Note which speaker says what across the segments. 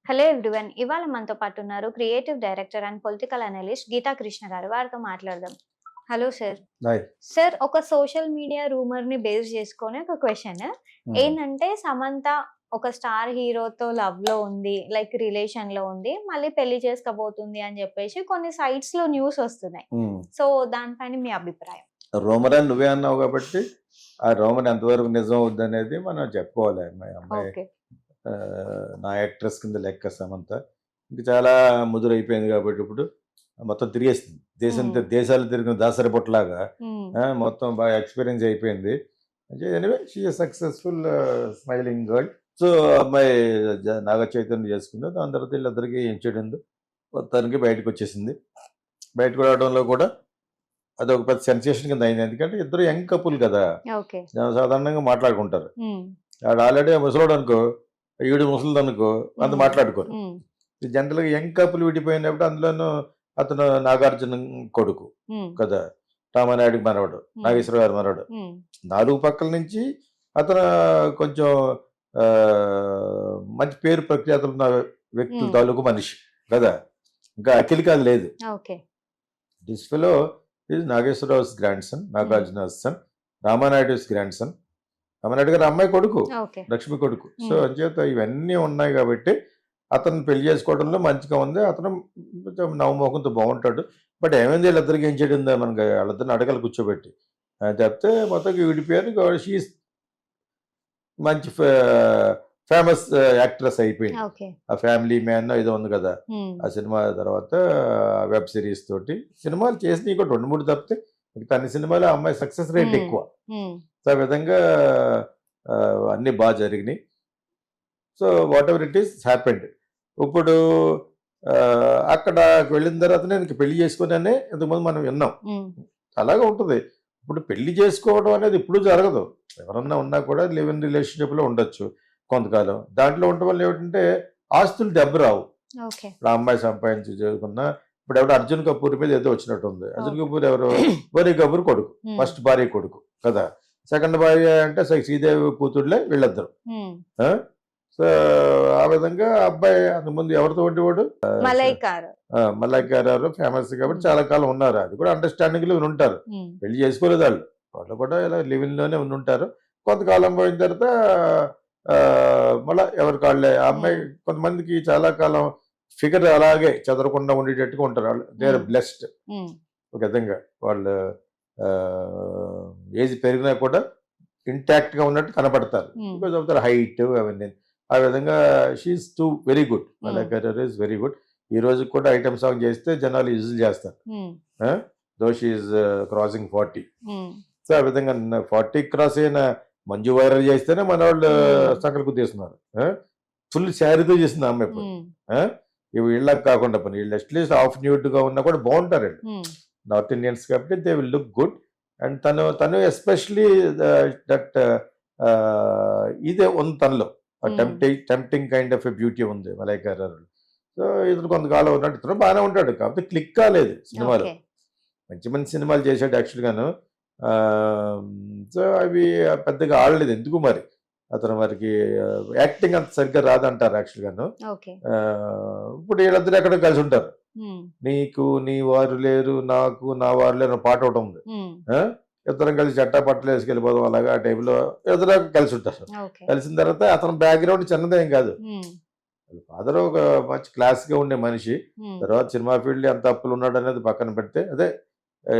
Speaker 1: Hello everyone. ఇవాళ మనతో పాటు ఉన్నారు creative director and political analyst Geeta Krishna గారు. వారితో మాట్లాడదాం. Hello sir.
Speaker 2: హాయ్.
Speaker 1: సార్, ఒక సోషల్ మీడియా రూమర్‌ని బేస్ చేసుకొని ఒక క్వెషన్.
Speaker 2: హ్మ్.
Speaker 1: ఏందంటే సమంత ఒక స్టార్ హీరోతో లవ్‌లో ఉంది. లైక్ రిలేషన్‌లో ఉంది. మళ్ళీ పెళ్లి చేసుకోబోతుంది అని చెప్పేసి కొన్ని సైట్స్‌లో న్యూస్ వస్తున్నాయి.
Speaker 2: హ్మ్.
Speaker 1: సో దానిపైన మీ అభిప్రాయం?
Speaker 2: రూమర్ అని నువ్వే అన్నావు కాబట్టి, ఆ రూమర్ ఎంతవరకు నిజం అవుద్దనేది మనం చెప్పుకోవాలి. అమ్మాయి
Speaker 1: ఓకే.
Speaker 2: నా యాక్ట్రెస్ కింద లెక్క సమంత. ఇంక చాలా ముదురైపోయింది కాబట్టి ఇప్పుడు మొత్తం తిరిగేసింది. దేశాలు తిరిగిన దాసరి బుట్టలాగా
Speaker 1: హ్మ్.
Speaker 2: మొత్తం బాగా ఎక్స్‌పీరియన్స్ అయిపోయింది. Anyway she is successful smiling girl. So, అమ్మాయి నాగ చైతన్య చేసుకుంది. దాని తర్వాత వీళ్ళిద్దరికీ ఏం చెడిందో మొత్తానికి బయటకొచ్చేసింది. బయటకు రావడంలో కూడా అదొక పెద్ద సెన్సేషన్ కింద అయింది. ఎందుకంటే ఇద్దరు యంగ్ కపుల్ కదా!
Speaker 1: ఓకే.
Speaker 2: సాధారణంగా మాట్లాడుకుంటారు.
Speaker 1: హ్మ్.
Speaker 2: ఆడు ఆల్రెడీ ముసలోడనుకో, ఈవిడ ముసలిదనుకో అంత
Speaker 1: హ్మ్.
Speaker 2: మాట్లాడుకోరు.
Speaker 1: హ్మ్.
Speaker 2: జనరల్‌గా యంగ్ కపుల్ విడిపోయినప్పుడు అందులోనూ అతను నాగార్జున కొడుకు
Speaker 1: హ్మ్.
Speaker 2: కదా! రామానాయుడుకి మనవడు,
Speaker 1: హ్మ్.
Speaker 2: నాగేశ్వరరావు గారి మనవడు.
Speaker 1: హ్మ్.
Speaker 2: 4 పక్కల నుంచి అతను కొంచెం మంచి పేరు ప్రఖ్యాతులున్న వ్యక్తుల
Speaker 1: హ్మ్.
Speaker 2: తాలూకు మనిషి కదా! ఇంకా అఖిల్‌కి అది లేదు.
Speaker 1: Okay.
Speaker 2: This fellow is Nageswararao's grandson,
Speaker 1: hmm.
Speaker 2: Nagarjuna's son, Ramanaidu's grandson. Ramanaidu గారి అమ్మాయి కొడుకు,
Speaker 1: ఓకే.
Speaker 2: లక్ష్మి కొడుకు. సో,
Speaker 1: హ్మ్.
Speaker 2: అంచేత ఇవన్నీ ఉన్నాయి కాబట్టి అతను పెళ్లి చేసుకోవడంలో మంచిగా ఉంది. అతను కొంచెం నవమోహంతో బాగుంటాడు. బట్ ఏమైంది వీళ్ళిద్దరికి ఏం చేయడిందా మనకి వాళ్ళిద్దరిని అడగలు కూర్చోబెట్టి చెప్తే మొత్తంగా విడిపోయారు. షీఈస్ మంచి ఫేమస్ యాక్ట్రెస్ అయిపోయింది.
Speaker 1: ఓకే.
Speaker 2: ఆ ఫ్యామిలీ మ్యాన్ ఏదో ఉంది కదా!
Speaker 1: హ్మ్.
Speaker 2: ఆ సినిమా తర్వాత వెబ్ సిరీస్ తోటి సినిమాలు చేసినవి కూడా 2, 3 తప్పితే మిగతా అన్ని సినిమాలు ఆ అమ్మాయి సక్సెస్ రేట్
Speaker 1: హ్మ్.
Speaker 2: ఎక్కువ.
Speaker 1: హ్మ్.
Speaker 2: సో, ఆ విధంగా అన్నీ జరిగినాయి. So, whatever it is happened. ఇప్పుడు అక్కడకి వెళ్ళిన తర్వాత నేను పెళ్లి చేసుకున్నానే ఇంతకుముందు మనం విన్నాం.
Speaker 1: హ్మ్.
Speaker 2: అలాగే ఉంటది. ఇప్పుడు పెళ్లి చేసుకోవడం అనేది ఎప్పుడూ జరగదు. ఎవరన్నా ఉన్నా కూడా లివ్ ఇన్ రిలేషన్‌షిప్‌లో ఉండొచ్చు కొంతకాలం. దాంట్లో ఉండటం వల్ల ఏమిటంటే ఆస్తులు దెబ్బ రావు.
Speaker 1: ఓకే.
Speaker 2: ఇప్పుడు ఆ అమ్మాయి సంపాదించి చేసుకున్నా ఇప్పుడెవడో 'అర్జున్ కపూర్' మీద ఏదో వచ్చినట్టుంది. 'అర్జున్
Speaker 1: ఓకే.
Speaker 2: కపూర్' ఎవరు? బోనీ కపూర్ కొడుకు.
Speaker 1: హ్మ్.
Speaker 2: ఫస్ట్ భార్య కొడుకు కదా! సెకండ్ భార్య అంటే శ్రీదేవి కూతుళ్ళే వీళ్ళిద్దరు.
Speaker 1: హ్మ్.
Speaker 2: ఆ! సో, ఆ విధంగా అబ్బాయి అంతకుముందు ఎవరితో ఉండేవాడు?
Speaker 1: మలైకార్.
Speaker 2: మల్లాయి గారు ఫేమస్ కాబట్టి
Speaker 1: హ్మ్.
Speaker 2: చాలా కాలం ఉన్నారు. అది కూడా అండర్‌స్టాండింగ్‌లో ఉంటారు.
Speaker 1: హ్మ్.
Speaker 2: పెళ్లి చేసుకోలేదు ఆళ్ళు. వాళ్ళు కూడా ఇలా లివ్ ఇన్‌లోనే ఉండుంటారు. కొంతకాలం పోయిన తర్వాత మళ్ళా ఎవరికి ఆళ్ళే ఆ అమ్మాయి
Speaker 1: హ్మ్.
Speaker 2: కొంతమందికి చాలా కాలం ఫిగర్ అలాగే చెదరకుండా ఉండేటట్టుగా ఉంటారు. ఆళ్ళు దే ఆర్
Speaker 1: హ్మ్.
Speaker 2: బ్లెస్డ్
Speaker 1: హ్మ్.
Speaker 2: ఒక విధంగా. వాళ్ళు ఆహ్, ఏజ్ పెరిగినా కూడా ఇంటాక్ట్‌గా ఉన్నట్టు కనపడతారు.
Speaker 1: హ్మ్.
Speaker 2: బికాజ్ ఆఫ్ దర్ హైట్ అవన్నీ. ఆ విధంగా she is very good.
Speaker 1: Hmm.
Speaker 2: Malai career is very good. ఈ రోజుకి కూడా ఐటెమ్ సాంగ్ చేస్తే జనాలు విజిల్ చేస్తారు.
Speaker 1: హ్మ్.
Speaker 2: ఆ! Though she is crossing 40.
Speaker 1: హ్మ్.
Speaker 2: సో, ఆ విధంగా 40 క్రాస్ అయిన మంజు వైరల్ చేస్తేనే మనోళ్ళు
Speaker 1: హ్మ్.
Speaker 2: సంకలు గుద్దేస్తున్నారు. ఫుల్ శారీతో చేసింది ఆ అమ్మాయి ఇప్పుడు.
Speaker 1: హ్మ్.
Speaker 2: ఆ! వీళ్ళకి కాకుండా పోనీ వీళ్ళు అట్‌లీస్ట్ హాఫ్ న్యూడ్‌గా ఉన్నా కూడా బాగుంటారు వీళ్ళు.
Speaker 1: హ్మ్.
Speaker 2: నార్త్ ఇండియన్స్ కాబట్టి they will look good. And తను ఎస్పెషల్లీ దట్ ఇదే ఉంది తనలో.
Speaker 1: హ్మ్.
Speaker 2: Tempting kind of a beauty ఉంది మలైకా అరోరా. సో, ఇతను కొంతకాలం ఉన్నాడు. ఇతను బాగానే ఉంటాడు. కాకపోతే క్లిక్ కాలేదు సినిమాలో.
Speaker 1: ఓకే.
Speaker 2: మంచి మంచి సినిమాలు చేశాడు యాక్చువల్‌గాను. ఆహ్, సో, అవి పెద్దగా ఆడలేదు. ఎందుకు మరి? అతను మరికి యాక్టింగ్ అంత సరిగ్గా రాదంటారు యాక్చువల్‌గాను.
Speaker 1: ఓకే.
Speaker 2: ఇప్పుడు వీళ్ళిద్దరూ ఎక్కడో కలిసుంటారు.
Speaker 1: హ్మ్.
Speaker 2: నీకు నీ వారు లేరు, నాకు నా వారు లేరు అని పాట ఒకటుంది.
Speaker 1: హ్మ్.
Speaker 2: ఆ! ఇద్దరం కలిసి చట్టా బట్టలు వేసుకెళ్ళిపోదాం అలాగా ఆ టైప్‌లో ఇద్దరు కలిసుంటారు.
Speaker 1: ఓకే.
Speaker 2: కలిసిన తర్వాత అతని బ్యాక్‌గ్రౌండ్ చిన్నదేం కాదు.
Speaker 1: హ్మ్.
Speaker 2: వాళ్ళ ఫాదర్ ఒక మంచి క్లాస్‌గా ఉండే మనిషి.
Speaker 1: హ్మ్.
Speaker 2: తర్వాత సినిమా ఫీల్డ్‌లో ఎంత అప్పులున్నాడనేది పక్కన పెడితే అదే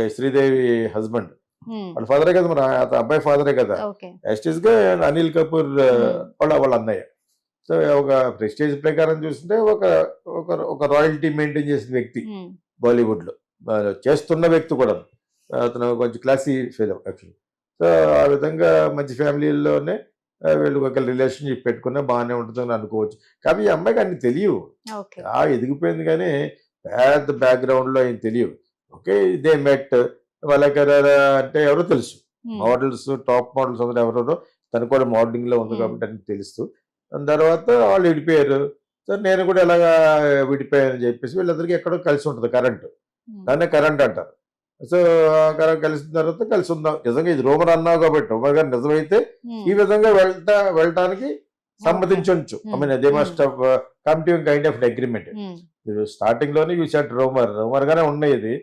Speaker 2: శ్రీదేవి హస్బెండ్.
Speaker 1: హ్మ్.
Speaker 2: వాళ్ళ ఫాదరే కదా! మరి అబ్బాయి ఫాదరే కదా!
Speaker 1: ఓకే.
Speaker 2: యాస్టీస్‌గా అనిల్ కపూర్
Speaker 1: హ్మ్.
Speaker 2: వాళ్ళ అన్నయ్య. సో, ఒక ప్రెస్టీజ్ ప్రకారం చూస్తుంటే ఒక ఒక ఒక రాయల్టీ మెయింటైన్ చేసిన వ్యక్తి
Speaker 1: హ్మ్.
Speaker 2: బాలీవుడ్‌లో. చేస్తున్న వ్యక్తి కూడాను. అతను కొంచెం క్లాసీ ఫెలో యాక్చువల్లీ. సో, ఆ విధంగా మంచి ఫ్యామిలీ‌ల్లోనే వీళ్ళు ఒక రిలేషన్‌షిప్ పెట్టుకున్నా బానే ఉంటదని అనుకోవచ్చు. కానీ ఈ అమ్మాయికి అన్ని తెలియవు.
Speaker 1: ఓకే.
Speaker 2: ఎదిగిపోయింది గానీ పెద్ద బ్యాక్‌గ్రౌండ్‌లో ఏం తెలియవు. ఓకే. దే మెట్ వాళ్ళకెవరు అంటే ఎవరో తెలుసు.
Speaker 1: హ్మ్.
Speaker 2: మోడల్స్, టాప్ మోడల్స్ అందరూ ఎవరెవరో తను కూడా మోడలింగ్‌లో ఉంది
Speaker 1: హ్మ్.
Speaker 2: కాబట్టి అన్నీ తెలుసు. దాని తర్వాత వాళ్ళు విడిపోయారు. సో, నేను కూడా ఇలాగా విడిపోయానని చెప్పేసి వీళ్ళందరికీ ఎక్కడో కలిసి ఉంటది కరెంట్.
Speaker 1: హ్మ్.
Speaker 2: దాన్నే కరెంట్ అంటారు. సో, కలిసిన తర్వాత కలిసుందాం. నిజంగా ఇది రూమర్ అన్నావు కాబట్టి రూమర్ గాని నిజమైతే
Speaker 1: హ్మ్.
Speaker 2: ఈ విధంగా వెళ్ళటానికి సమ్మతించొచ్చు. I mean they must have come to kind of agreement. Starting లోనే యూ సెట్ రోమర్ గానే ఉన్నాయి. ఇది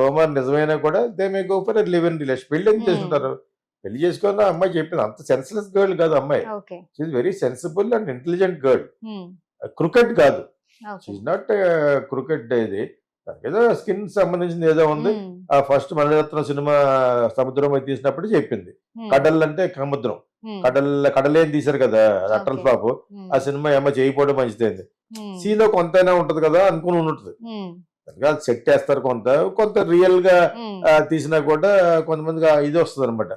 Speaker 2: రోమర్ నిజమైనా కూడా they may go for live in relation. పెళ్లి ఎందుకు చేసుకుంటారు? పెళ్లి చేసుకున్న అమ్మాయి చెప్పింది, అంత సెన్స్లెస్ గర్ల్ కాదు అమ్మాయి. She's very sensible and intelligent girl. Cricket కాదు, షీఈ్ నాట్ క్రికెట్. ఇది ఏదో స్కిన్ సంబంధించింది ఏదో ఉంది. ఆ ఫస్ట్ మణిరత్నం సినిమా సముద్రం అయితే తీసినప్పుడు చెప్పింది, కడల్ అంటే సముద్రం, కడలేం తీశారు కదా అటల్ ఫ్లాప్. ఆ సినిమా ఏమో చేయకపోవడం మంచిదైంది. సీలో కొంతైనా ఉంటది కదా అనుకుని ఉంటుంది. సెట్ చేస్తారు, కొంత రియల్ గా తీసినా కూడా కొంతమందికి ఇది వస్తుంది అనమాట,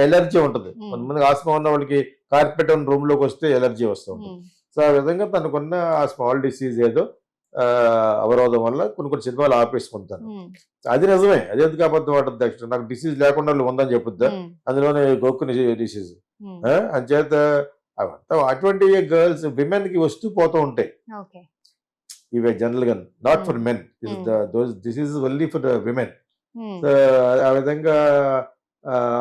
Speaker 2: ఎలర్జీ ఉంటుంది. కొంతమందికి ఆస్మా ఉన్న వాళ్ళకి కార్పెట్ ఉన్న రూమ్ లోకి వస్తే ఎలర్జీ వస్తూ ఉంటుంది. సో ఆ విధంగా తనకున్న ఆ స్మాల్ డిసీజ్ ఏదో అవరోధం వల్ల కొన్ని సినిమాలు ఆపేసుకుంటాను. అది నిజమే, అది ఎందుకు అబద్ధం పడుతుంది? యాక్చువల్ నాకు డిసీజ్ లేకుండా ఉందని చెప్పుద్దా, అందులోనే గోక్కుని డిసీజ్ అంచేత అవంతా అటువంటి గర్ల్స్ విమెన్ కి వస్తూ పోతూ ఉంటాయి. ఇవే జనరల్ గా not for men, this is only for women. ఆ విధంగా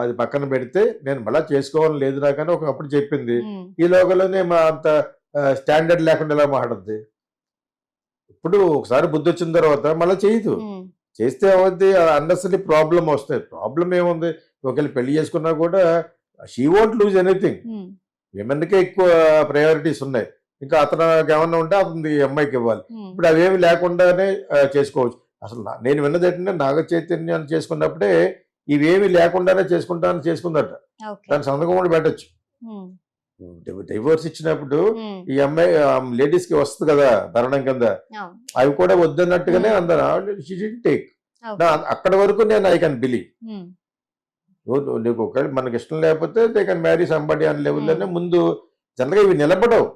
Speaker 2: అది పక్కన పెడితే నేను మళ్ళా చేసుకోవాలని లేదు నాకని ఒకప్పుడు చెప్పింది. ఈ లోకల్లోనే మా అంత స్టాండర్డ్ లేకుండా ఎలా మాట్లాడుద్ది? ఇప్పుడు ఒకసారి బుద్ధి వచ్చిన తర్వాత మళ్ళీ చేయదు. చేస్తే అవుద్ది, అన్నెసరీ ప్రాబ్లం వస్తాయి. ప్రాబ్లం ఏముంది? ఒకవేళ పెళ్లి చేసుకున్నా కూడా షీ వోంట్ లూజ్ ఎనీథింగ్. విమెన్కే ఎక్కువ ప్రయారిటీస్ ఉన్నాయి. ఇంకా అతనికి ఏమన్నా ఉంటే అతని అమ్మాయికి ఇవ్వాలి. ఇప్పుడు అవేమి లేకుండానే చేసుకోవచ్చు. అసలు నేను విన్నది ఏంటంటే నాగ చైతన్యాన్ని చేసుకున్నప్పుడే ఇవేమి లేకుండానే చేసుకుందట. దాని సంతకం కూడా పెట్టచ్చు. డివోర్స్ ఇచ్చినప్పుడు ఈ అమ్మాయి లేడీస్ కి వస్తుంది కదా భరణం కింద, అవి కూడా వద్దన్నట్టుగానే అందరూ టేక్. అక్కడ వరకు నేను ఐ కెన్ బిలీవ్. నీకు ఒకవేళ మనకి ఇష్టం లేకపోతే దే కెన్ మ్యారీ సంబడి అని లెవెల్లోనే ముందు జనరల్గా ఇవి నిలబడవు.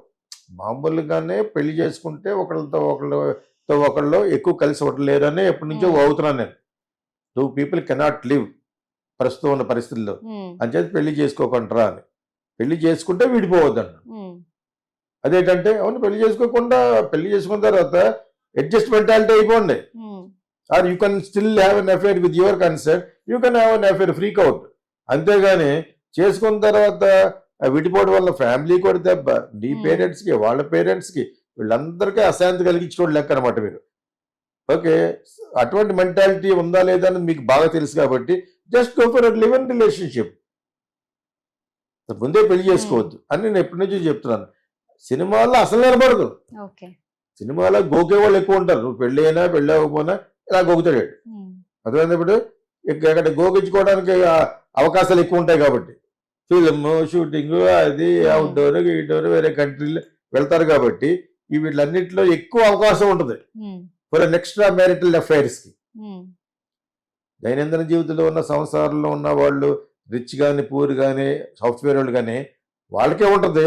Speaker 2: మామూలుగానే పెళ్లి చేసుకుంటే ఒకళ్ళు ఎక్కువ కలిసి ఉండలేరు అని ఎప్పటి నుంచో అవుతున్నాను నేను. 2 people కెనాట్ లివ్ ప్రస్తుతం ఉన్న పరిస్థితుల్లో అని చెప్పి పెళ్లి చేసుకోకుండా అని. పెళ్లి చేసుకుంటే విడిపోవద్దన్న. అదేంటంటే అవును, పెళ్లి చేసుకున్న తర్వాత అడ్జస్ట్ మెంటాలిటీ అయిపోండి. Or you can still have an affair with your concern, you can have an affair freak out. అంతేగాని చేసుకున్న తర్వాత విడిపోవడం వల్ల ఫ్యామిలీ కూడా దెబ్బ, నీ పేరెంట్స్కి వాళ్ళ పేరెంట్స్కి వీళ్ళందరికీ అశాంతి కలిగించుకోవడం లెక్క అనమాట మీరు. ఓకే, అటువంటి మెంటాలిటీ ఉందా లేదా అని మీకు బాగా తెలుసు కాబట్టి just go for live in relationship. ముందే పెళ్లి చేసుకోవద్దు అని నేను ఎప్పటి నుంచో చెప్తున్నాను. సినిమాల్లో అసలు నిలబడదు. సినిమాలో గోకే వాళ్ళు ఎక్కువ ఉంటారు. నువ్వు పెళ్లి అయినా పెళ్లి అవ్వకపోయినా ఇలా గోకుతాడు. అర్థమైనప్పుడు ఇక్కడ గోకించుకోవడానికి అవకాశాలు ఎక్కువ ఉంటాయి కాబట్టి ఫిల్మ్ షూటింగ్ అది అవుట్డోర్ ఇండోర్ వేరే కంట్రీలో వెళ్తారు కాబట్టి వీటిలన్నింటిలో ఎక్కువ అవకాశం ఉంటుంది ఫర్ ఎక్స్ట్రా మ్యారిటల్ అఫైర్స్ కి. దైనందిన జీవితంలో ఉన్న సంసారంలో ఉన్న వాళ్ళు రిచ్ కానీ పూర్ కానీ సాఫ్ట్వేర్ వాళ్ళు కానీ వాళ్ళకే ఉంటుంది.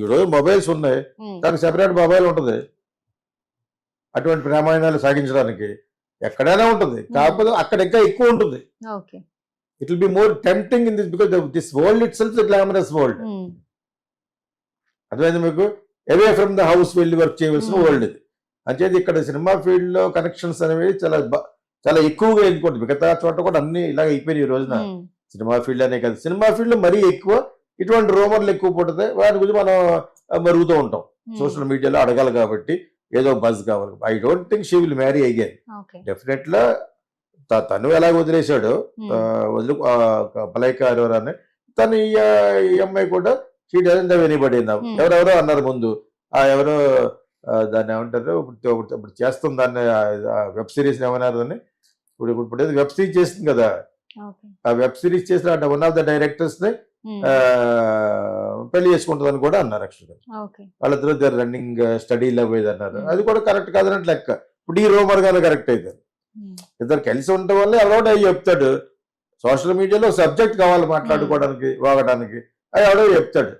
Speaker 2: ఈరోజు మొబైల్స్ ఉన్నాయి, దానికి సెపరేట్ మొబైల్ ఉంటుంది అటువంటి ప్రమాణాలు సాగించడానికి. ఎక్కడైనా ఉంటుంది, కాకపోతే అక్కడ ఇంకా ఎక్కువ ఉంటుంది. It will be more tempting in this because this world it self the glamorous world. అర్థమైంది మీకు? అవే ఫ్రమ్ ద హౌస్ వెళ్ళి వర్క్ చేయవలసిన వరల్డ్ ఇది. అంచేది ఇక్కడ సినిమా ఫీల్డ్ లో కనెక్షన్స్ అనేవి చాలా ఎక్కువగా ఎందుకుంటుంది. మిగతా చోట కూడా అన్ని ఇలాగ అయిపోయినాయి ఈ రోజున. సినిమా ఫీల్డ్ అనే కాదు, సినిమా ఫీల్డ్ లో మరీ ఎక్కువ ఇటువంటి రూమర్లు ఎక్కువ పుట్టుతాయి. వాటి గురించి మనం మరుగుతూ ఉంటాం. సోషల్ మీడియాలో అడగాలి కాబట్టి ఏదో బజ్ కావాలి. I don't think she will marry again. Definite గా తను ఎలాగ వదిలేశాడు పలైక అని, తను ఈ అమ్మాయి కూడా she doesn't have anybody now. ఎవరెవరో అన్నారు ముందు, ఎవరో దాన్ని ఏమంటారు ఇప్పుడు చేస్తుంది దాన్ని వెబ్ సిరీస్ ఏమన్నారు అని. ఇప్పుడు వెబ్ సిరీస్ చేస్తుంది కదా, ఆ వెబ్ సిరీస్ చేసిన వన్ ఆఫ్ ద డైరెక్టర్స్ ని పెళ్లి చేసుకుంటుందని కూడా అన్నారు. యాక్చువల్గా వాళ్ళిద్దరూ రన్నింగ్ స్టడీలో పోయేది అన్నారు. అది కూడా కరెక్ట్ కాదన్నట్టు లెక్క. ఇప్పుడు ఈ రూమర్ గానే కరెక్ట్ అవుతారు. ఇద్దరు కలిసి ఉండటం వల్ల ఎవడో చెప్తాడు. సోషల్ మీడియాలో సబ్జెక్ట్ కావాలి మాట్లాడుకోవడానికి వాగడానికి, అది ఎవడో చెప్తాడు.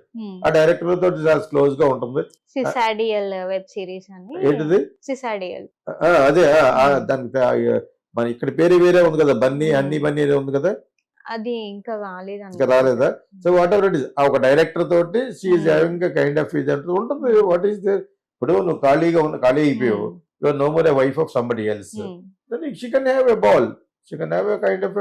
Speaker 2: ఆ డైరెక్టర్ తోటి క్లోజ్ గా ఉంటుంది. ఏంటిది అదే దానికి మన ఇక్కడ పేరు వేరే ఉంది కదా, బన్నీ హన్నీ బన్నీ ఉంది కదా,
Speaker 1: అది ఇంకా
Speaker 2: రాలేదా? So whatever it is, ఒక డైరెక్టర్ తోటి she is having kind of ఇది అంటూ ఉంటుంది. What is there? ఇప్పుడు నువ్వు ఖాళీ అయిపోయావు, you are no more a wife of somebody else, then she can have a ball, she can have a kind of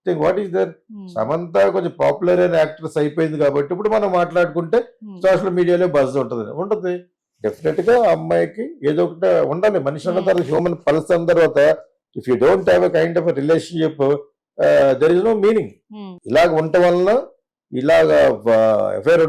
Speaker 2: think what is there. Samantha కొంచెం popular అయిన actress అయిపోయింది కాబట్టి ఇప్పుడు మనం మాట్లాడుకుంటే సోషల్ మీడియాలో బజ్ ఉంటుంది డెఫినెట్ గా ఆ అమ్మాయికి ఏదో ఒకటి ఉండాలి. మనిషి అన్న తర్వాత హ్యూమన్ పల్స్ అన్న తర్వాత if you don't have a kind of relationship there is no meaning. ఇలాగ ఉండటం వలన ఇలాగ అఫైర్